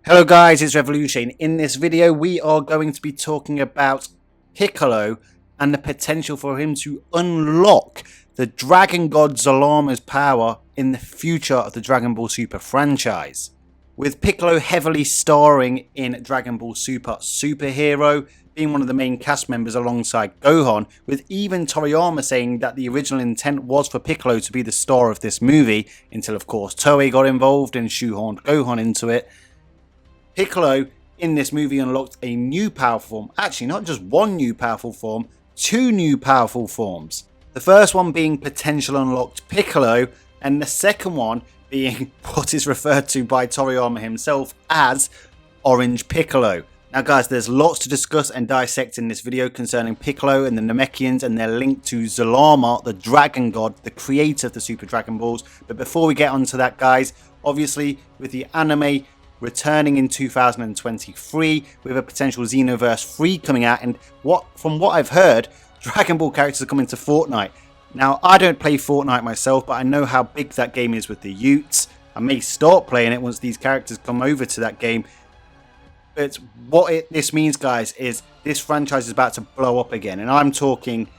Hello guys, it's Revolution. In this video we are going to be talking about Piccolo and the potential for him to unlock the Dragon God Zalama's power in the future of the Dragon Ball Super franchise. With Piccolo heavily starring in Dragon Ball Super Superhero, being one of the main cast members alongside Gohan, with even Toriyama saying that the original intent was for Piccolo to be the star of this movie, until of course Toei got involved and shoehorned Gohan into it. Piccolo in this movie unlocked a new powerful form. Actually, not just one new powerful form, two new powerful forms. The first one being Potential Unlocked Piccolo, and the second one being what is referred to by Toriyama himself as Orange Piccolo. Now guys, there's lots to discuss and dissect in this video concerning Piccolo and the Namekians and their link to Zalama, the Dragon God, the creator of the Super Dragon Balls. But before we get onto that guys, obviously with the anime returning in 2023 with a potential Xenoverse 3 coming out, and from what I've heard, Dragon Ball characters are coming to Fortnite. Now, I don't play Fortnite myself, but I know how big that game is with the Utes. I may start playing it once these characters come over to that game. But what this means, guys, is this franchise is about to blow up again, and I'm talking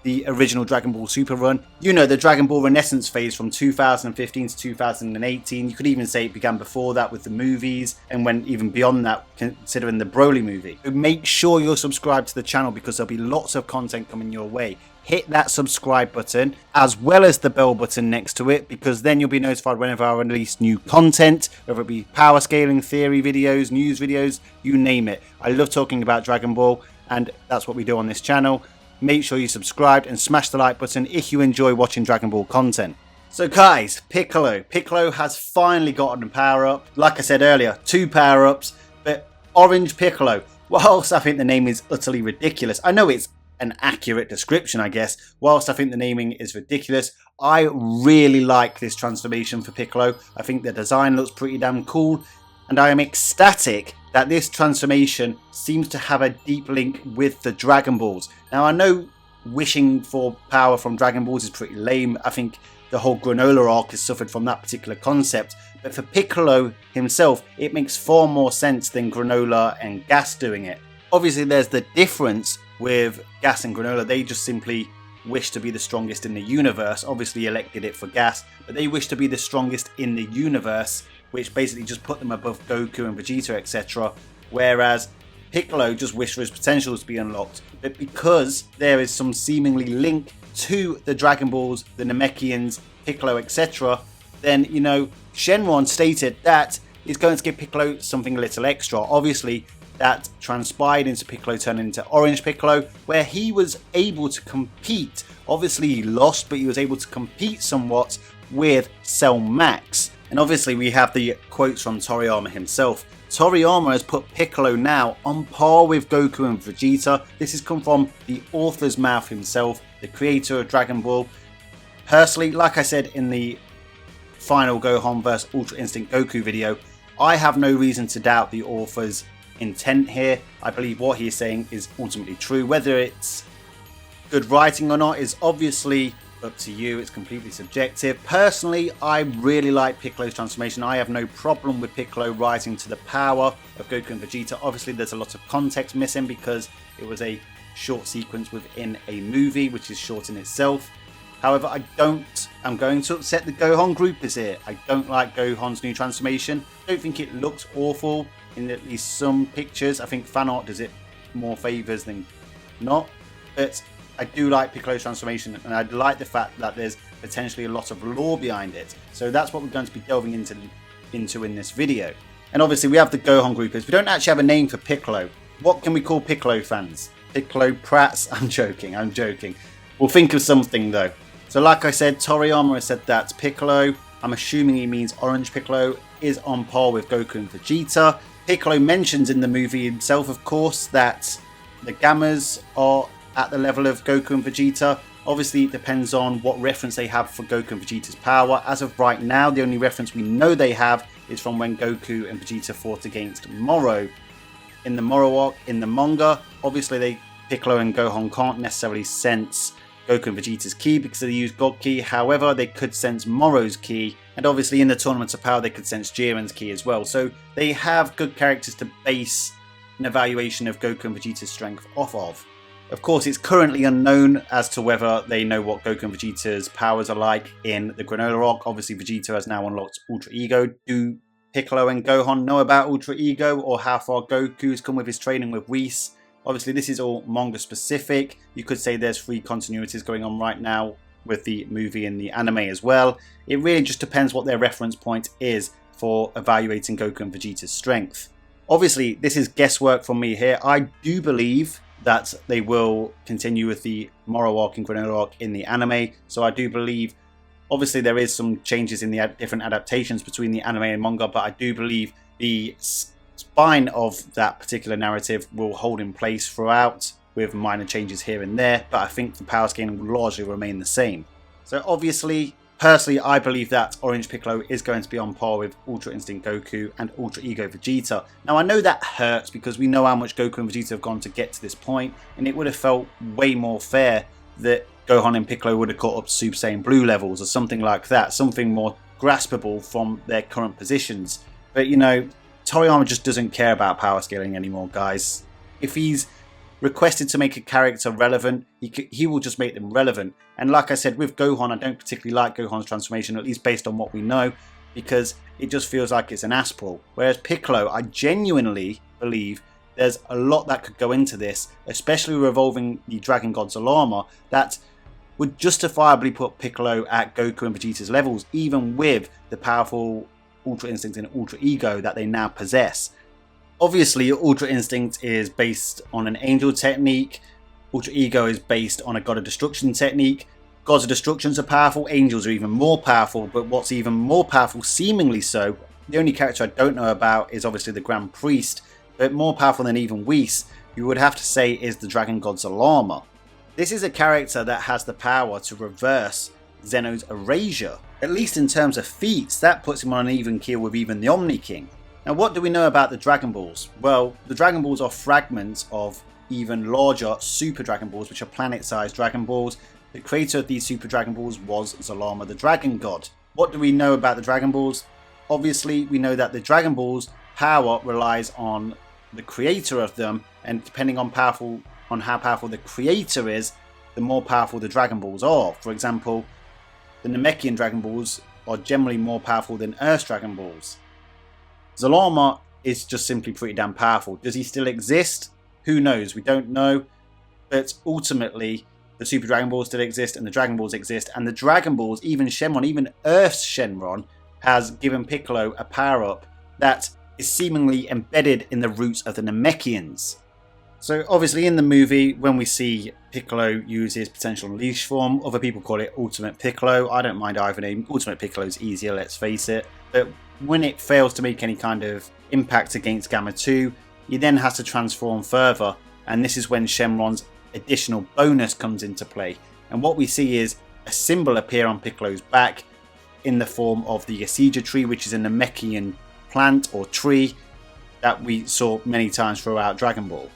the original Dragon Ball Super run. You know, the Dragon Ball Renaissance phase from 2015 to 2018. You could even say it began before that with the movies and went even beyond that considering the Broly movie. So make sure you're subscribed to the channel because there'll be lots of content coming your way. Hit that subscribe button as well as the bell button next to it, because then you'll be notified whenever I release new content, whether it be power scaling, theory videos, news videos, you name it. I love talking about Dragon Ball, and that's what we do on this channel. Make sure you subscribe and smash the like button if you enjoy watching Dragon Ball content. So guys, Piccolo has finally gotten a power up. Like I said earlier, two power ups, but Orange Piccolo, whilst I think the name is utterly ridiculous, I know it's an accurate description I guess, whilst I think the naming is ridiculous, I really like this transformation for Piccolo. I think the design looks pretty damn cool, and I am ecstatic that this transformation seems to have a deep link with the Dragon Balls. Now I know wishing for power from Dragon Balls is pretty lame. I think the whole Granola arc has suffered from that particular concept. But for Piccolo himself, it makes far more sense than Granola and Gas doing it. Obviously there's the difference with Gas and Granola. They just simply wish to be the strongest in the universe. Obviously elected it for Gas, but they wish to be the strongest in the universe, which basically just put them above Goku and Vegeta, etc. Whereas Piccolo just wished for his potentials to be unlocked. But because there is some seemingly link to the Dragon Balls, the Namekians, Piccolo, etc., then, you know, Shenron stated that it's going to give Piccolo something a little extra. Obviously, that transpired into Piccolo turning into Orange Piccolo, where he was able to compete. Obviously, he lost, but he was able to compete somewhat with Cell Max. And obviously we have the quotes from Toriyama himself. Toriyama has put Piccolo now on par with Goku and Vegeta. This has come from the author's mouth himself, the creator of Dragon Ball. Personally, like I said in the final Gohan vs Ultra Instinct Goku video, I have no reason to doubt the author's intent here. I believe what he is saying is ultimately true. Whether it's good writing or not is obviously up to you, it's completely subjective. Personally, I really like Piccolo's transformation. I have no problem with Piccolo rising to the power of Goku and Vegeta. Obviously there's a lot of context missing because it was a short sequence within a movie, which is short in itself. However, I'm going to upset the Gohan groupers here. I don't like Gohan's new transformation. I don't think it looks awful in at least some pictures. I think fan art does it more favours than not, but I do like Piccolo's transformation, and I like the fact that there's potentially a lot of lore behind it. So that's what we're going to be delving into in this video. And obviously we have the Gohan groupers. We don't actually have a name for Piccolo. What can we call Piccolo fans? Piccolo Prats? I'm joking. We'll think of something though. So like I said, Toriyama has said that Piccolo, I'm assuming he means Orange Piccolo, is on par with Goku and Vegeta. Piccolo mentions in the movie himself, of course, that the Gammas are at the level of Goku and Vegeta. Obviously it depends on what reference they have for Goku and Vegeta's power. As of right now, the only reference we know they have is from when Goku and Vegeta fought against Moro. In the Moro arc, in the manga, obviously Piccolo and Gohan can't necessarily sense Goku and Vegeta's ki because they use God Ki. However, they could sense Moro's ki And obviously in the Tournaments of Power they could sense Jiren's ki as well. So they have good characters to base an evaluation of Goku and Vegeta's strength off of. Of course, it's currently unknown as to whether they know what Goku and Vegeta's powers are like in the Granola Arc. Obviously, Vegeta has now unlocked Ultra Ego. Do Piccolo and Gohan know about Ultra Ego, or how far Goku's come with his training with Whis? Obviously, this is all manga specific. You could say there's 3 continuities going on right now with the movie and the anime as well. It really just depends what their reference point is for evaluating Goku and Vegeta's strength. Obviously, this is guesswork from me here. I do believe that they will continue with the Moro Arc and Granola Arc in the anime. So I do believe, obviously there is some changes in the different adaptations between the anime and manga, but I do believe the spine of that particular narrative will hold in place throughout, with minor changes here and there, but I think the power scaling will largely remain the same. So obviously, personally, I believe that Orange Piccolo is going to be on par with Ultra Instinct Goku and Ultra Ego Vegeta. Now I know that hurts because we know how much Goku and Vegeta have gone to get to this point, and it would have felt way more fair that Gohan and Piccolo would have caught up to Super Saiyan Blue levels or something like that, something more graspable from their current positions. But you know, Toriyama just doesn't care about power scaling anymore, guys. If he's requested to make a character relevant, he will just make them relevant. And like I said, with Gohan, I don't particularly like Gohan's transformation, at least based on what we know, because it just feels like it's an Aspral. Whereas Piccolo, I genuinely believe there's a lot that could go into this, especially revolving the Dragon God's armor, that would justifiably put Piccolo at Goku and Vegeta's levels, even with the powerful Ultra Instinct and Ultra Ego that they now possess. Obviously, Ultra Instinct is based on an Angel technique. Ultra Ego is based on a God of Destruction technique. Gods of Destruction are powerful, Angels are even more powerful, but what's even more powerful, seemingly so, the only character I don't know about is obviously the Grand Priest, but more powerful than even Whis, you would have to say is the Dragon God's Alama. This is a character that has the power to reverse Zeno's erasure. At least in terms of feats, that puts him on an even keel with even the Omni King. Now, what do we know about the Dragon Balls? Well, the Dragon Balls are fragments of even larger Super Dragon Balls, which are planet-sized Dragon Balls. The creator of these Super Dragon Balls was Zalama the Dragon God. What do we know about the Dragon Balls? Obviously, we know that the Dragon Balls' power relies on the creator of them, and depending on how powerful the creator is, the more powerful the Dragon Balls are. For example, the Namekian Dragon Balls are generally more powerful than Earth's Dragon Balls. Zalama is just simply pretty damn powerful. Does he still exist? Who knows? We don't know. But ultimately, the Super Dragon Balls still exist and the Dragon Balls exist. And the Dragon Balls, even Shenron, even Earth's Shenron, has given Piccolo a power-up that is seemingly embedded in the roots of the Namekians. So obviously in the movie, when we see Piccolo use his potential unleash form, other people call it Ultimate Piccolo. I don't mind either name. Ultimate Piccolo is easier, let's face it. But when it fails to make any kind of impact against Gamma 2, he then has to transform further. And this is when Shenron's additional bonus comes into play. And what we see is a symbol appear on Piccolo's back in the form of the Yasija tree, which is a Namekian plant or tree that we saw many times throughout Dragon Ball.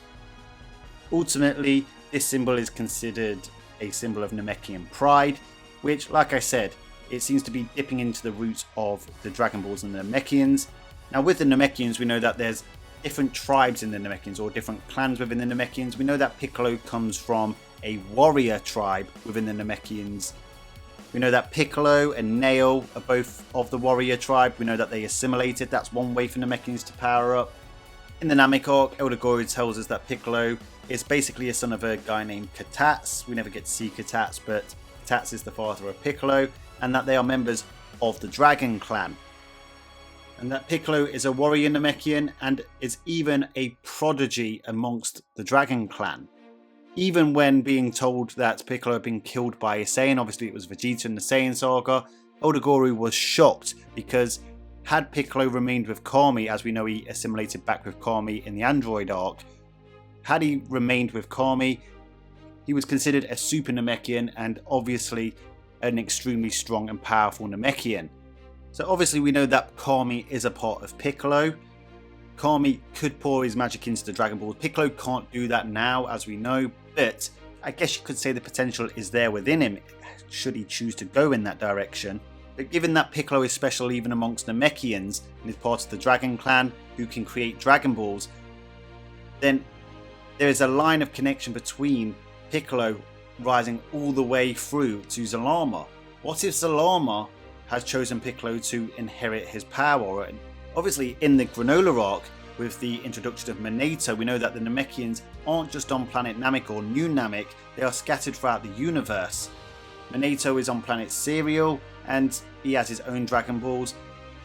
Ultimately, this symbol is considered a symbol of Namekian pride, which, like I said, it seems to be dipping into the roots of the Dragon Balls and the Namekians. Now, with the Namekians, we know that there's different tribes in the Namekians, or different clans within the Namekians. We know that Piccolo comes from a warrior tribe within the Namekians. We know that Piccolo and Nail are both of the warrior tribe. We know that they assimilated. That's one way for Namekians to power up. In the Namek arc, Elder Gory tells us that Piccolo is basically a son of a guy named Katats. We never get to see Katats, but Katats is the father of Piccolo, and that they are members of the Dragon Clan. And that Piccolo is a warrior Namekian and is even a prodigy amongst the Dragon Clan. Even when being told that Piccolo had been killed by a Saiyan, obviously it was Vegeta in the Saiyan saga, Elder Gory was shocked, because had Piccolo remained with Kami, as we know he assimilated back with Kami in the Android arc, had he remained with Kami, he was considered a super Namekian and obviously an extremely strong and powerful Namekian. So obviously we know that Kami is a part of Piccolo. Kami could pour his magic into the Dragon Ball. Piccolo can't do that now, as we know, but I guess you could say the potential is there within him, should he choose to go in that direction. But given that Piccolo is special even amongst Namekians and is part of the Dragon Clan who can create Dragon Balls, then there is a line of connection between Piccolo rising all the way through to Zalama. What if Zalama has chosen Piccolo to inherit his power? And obviously in the Granola arc, with the introduction of Minato, we know that the Namekians aren't just on planet Namek or New Namek, they are scattered throughout the universe. Minato is on planet Cereal and he has his own Dragon Balls,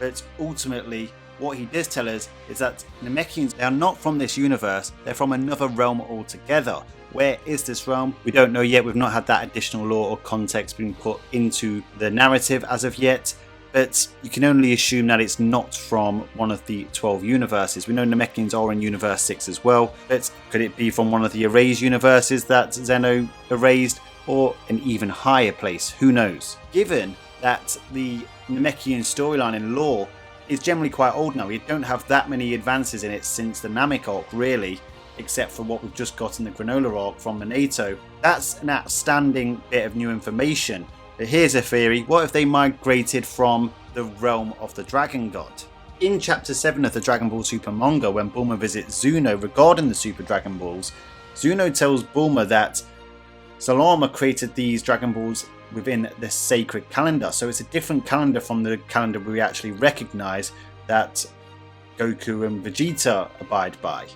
but ultimately what he does tell us is that Namekians, they are not from this universe, they're from another realm altogether. Where is this realm? We don't know yet. We've not had that additional lore or context being put into the narrative as of yet, but you can only assume that it's not from one of the 12 universes. We know Namekians are in Universe 6 as well, but could it be from one of the erased universes that Zeno erased, or an even higher place? Who knows? Given that the Namekian storyline and lore is generally quite old now, we don't have that many advances in it since the Namek arc really, except for what we've just got in the Granola arc from Minato. That's an outstanding bit of new information. But here's a theory: what if they migrated from the realm of the Dragon God? In chapter 7 of the Dragon Ball Super manga, when Bulma visits Zuno regarding the Super Dragon Balls, Zuno tells Bulma that Zalama created these Dragon Balls within the sacred calendar, so it's a different calendar from the calendar we actually recognize that Goku and Vegeta abide by.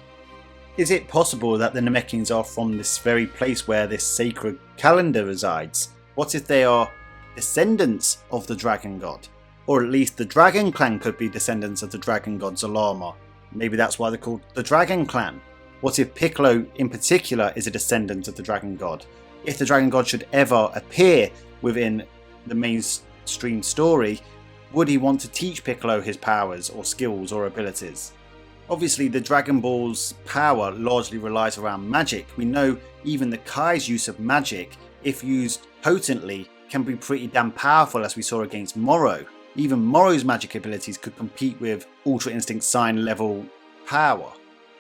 Is it possible that the Namekians are from this very place where this sacred calendar resides? What if they are descendants of the Dragon God? Or at least the Dragon Clan could be descendants of the Dragon God Zalama. Maybe that's why they're called the Dragon Clan. What if Piccolo in particular is a descendant of the Dragon God? If the Dragon God should ever appear within the mainstream story, would he want to teach Piccolo his powers or skills or abilities? Obviously the Dragon Ball's power largely relies around magic. We know even the Kai's use of magic, if used potently, can be pretty damn powerful, as we saw against Moro. Even Moro's magic abilities could compete with Ultra Instinct Sign level power.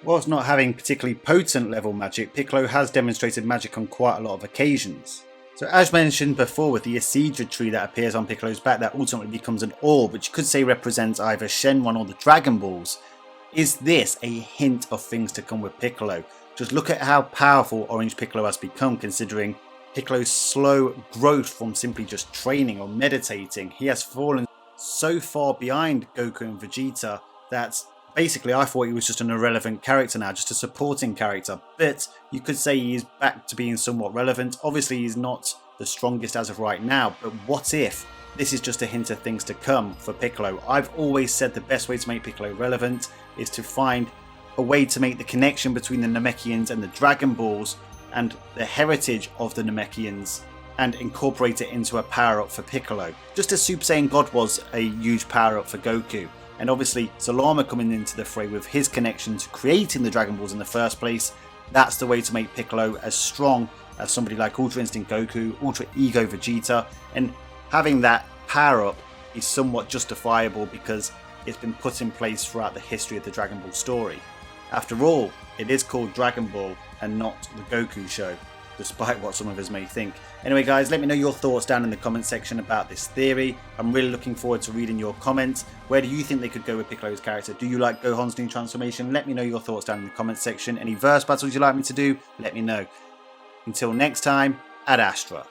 Whilst not having particularly potent level magic, Piccolo has demonstrated magic on quite a lot of occasions. So as mentioned before, with the Isidra tree that appears on Piccolo's back that ultimately becomes an orb, which you could say represents either Shenron or the Dragon Balls, is this a hint of things to come with Piccolo? Just look at how powerful Orange Piccolo has become, considering Piccolo's slow growth from simply just training or meditating. He has fallen so far behind Goku and Vegeta that basically I thought he was just an irrelevant character now, just a supporting character. But you could say he's back to being somewhat relevant. Obviously he's not the strongest as of right now, but what if this is just a hint of things to come for Piccolo? I've always said the best way to make Piccolo relevant is to find a way to make the connection between the Namekians and the Dragon Balls and the heritage of the Namekians and incorporate it into a power-up for Piccolo. Just as Super Saiyan God was a huge power-up for Goku. And obviously Zalama coming into the fray with his connection to creating the Dragon Balls in the first place, that's the way to make Piccolo as strong as somebody like Ultra Instinct Goku, Ultra Ego Vegeta, and having that power-up is somewhat justifiable because it's been put in place throughout the history of the Dragon Ball story. After all, it is called Dragon Ball and not the Goku show, despite what some of us may think. Anyway guys, let me know your thoughts down in the comment section about this theory. I'm really looking forward to reading your comments. Where do you think they could go with Piccolo's character? Do you like Gohan's new transformation? Let me know your thoughts down in the comment section. Any verse battles you'd like me to do, let me know. Until next time, Ad Astra.